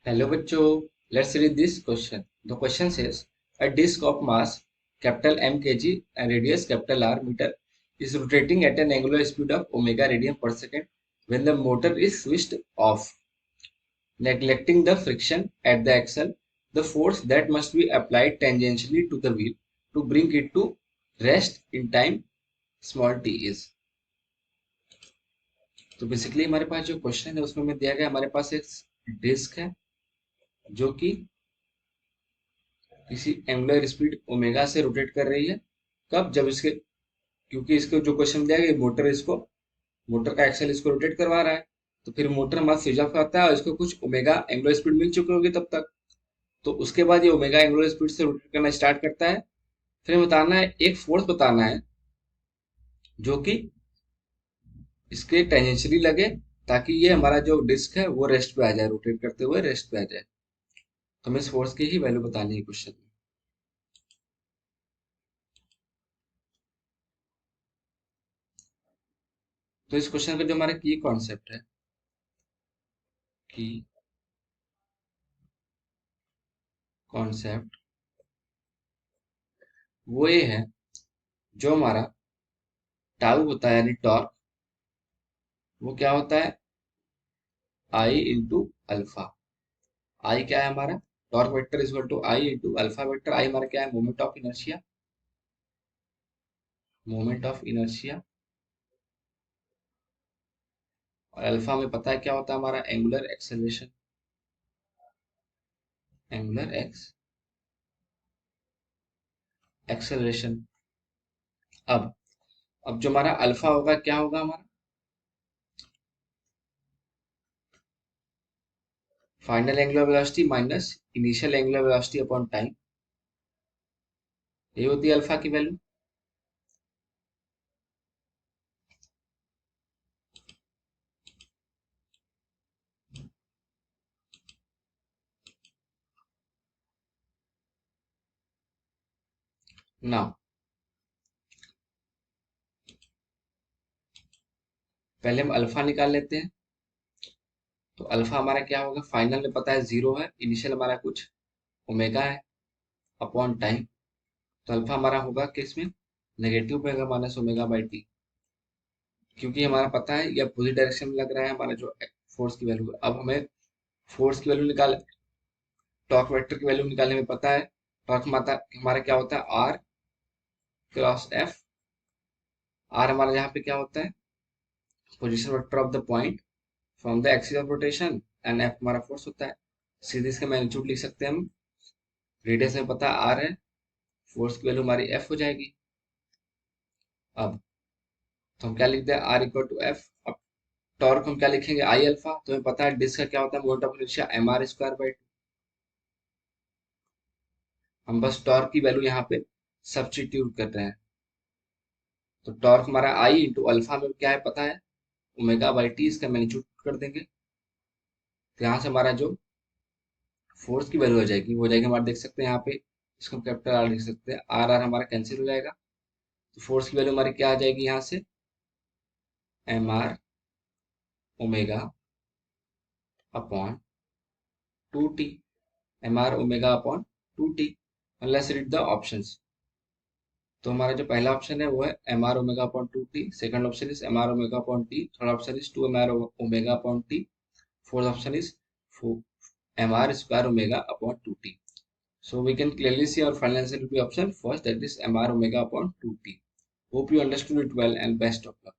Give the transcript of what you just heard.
Hello bachcho, let's read this question. The question says, a disk of mass capital M kg and radius capital R meter is rotating at an angular speed of omega radian per second when the motor is switched off. Neglecting the friction at the axle, the force that must be applied tangentially to the wheel to bring it to rest in time small t is. तो basically हमारे पास जो question है उसमें हमें दिया गया हमारे पास एक डिस्क है जो कि किसी एंगुलर स्पीड ओमेगा से रोटेट कर रही है। कब? जब इसके क्योंकि इसको जो क्वेश्चन दिया गया मोटर का एक्सल इसको रोटेट करवा रहा है, तो फिर मोटर हमारा स्विच ऑफ करता है और इसको कुछ ओमेगा एंगुलर स्पीड मिल चुकी होगी तब तक। तो उसके बाद ये ओमेगा एंगुलर स्पीड से रोटेट करना स्टार्ट करता है। फिर बताना है, एक फोर्स बताना है जो कि इसके टेंजेंशियली लगे ताकि ये हमारा जो डिस्क है वो रेस्ट पे आ जाए, रोटेट करते हुए रेस्ट पे आ जाए। तो हमें इस फोर्स की ही वैल्यू बतानी है क्वेश्चन में। तो इस क्वेश्चन का जो हमारा की कॉन्सेप्ट है की कॉन्सेप्ट वो ये है, जो हमारा टाउ होता है यानी टॉर्क, वो क्या होता है आई इंटू अल्फा। आई क्या है हमारा? Torque vector is equal to I into alpha vector. I हमारा क्या है? Moment of inertia. Moment of inertia. और अल्फा में पता है क्या होता है हमारा? Angular acceleration. Angular acceleration. अब जो हमारा अल्फा होगा क्या होगा हमारा? Final angular velocity minus initial angular velocity upon time. ये होती है अल्फा की वैल्यू। नाउ पहले हम अल्फा निकाल लेते हैं। तो अल्फा हमारा क्या होगा? फाइनल में पता है जीरो है, इनिशियल हमारा कुछ ओमेगा है अपॉन टाइम। तो अल्फा हमारा होगा किस में? Negative omega minus omega by T. क्योंकि हमारा पता है ये अपोजिट डायरेक्शन में लग रहा है हमारा जो फोर्स की वैल्यू। अब हमें फोर्स की वैल्यू निकाल टॉर्क वेक्टर की वैल्यू निकालने में पता है टॉर्क हमारा क्या होता है? Are cross F. आर हमारा यहाँ पे क्या होता है? Position vector of the point from the axis of rotation. And F हमारा फोर्स होता है। सीधे इसका मैग्नीट्यूड लिख सकते हैं हम। रेडियस में पता है आर है, फोर्स की वैल्यू हमारी एफ हो जाएगी। अब तो हम क्या लिखते हैं? R equal to F. अब टॉर्क हम क्या लिखेंगे? I alpha. तो हमें पता है डिस्क का क्या होता है? Moment of inertia M R square by two. हम बस टॉर्क की वैल्यू यहाँ पे सब्स्टिट्यूट कर रहे हैं। तो टॉर्क हमारा आई इंटू अल्फा में क्या है पता है? Omega by T. इसका मैग्नीट्यूड कर देंगे तो यहाँ से हमारा जो फोर्स की वैल्यू हो जाएगी वो हो जाएगी हमारा, देख सकते हैं यहाँ पे, इसको हम कैपिटल आर लिख सकते हैं। आर आर हमारा कैंसिल हो जाएगा। तो फोर्स की वैल्यू हमारी क्या आ जाएगी यहाँ से? M R omega upon two T. M R omega upon two T. Let's read the options. तो हमारा जो पहला ऑप्शन है वो है M R omega upon two T. Second option is M R omega upon T. Third option is two M R omega upon T. Fourth option is M R square omega upon two T. So we can clearly see our final answer will be option first, that is mr omega upon 2t. Hope you understood it well and best of luck.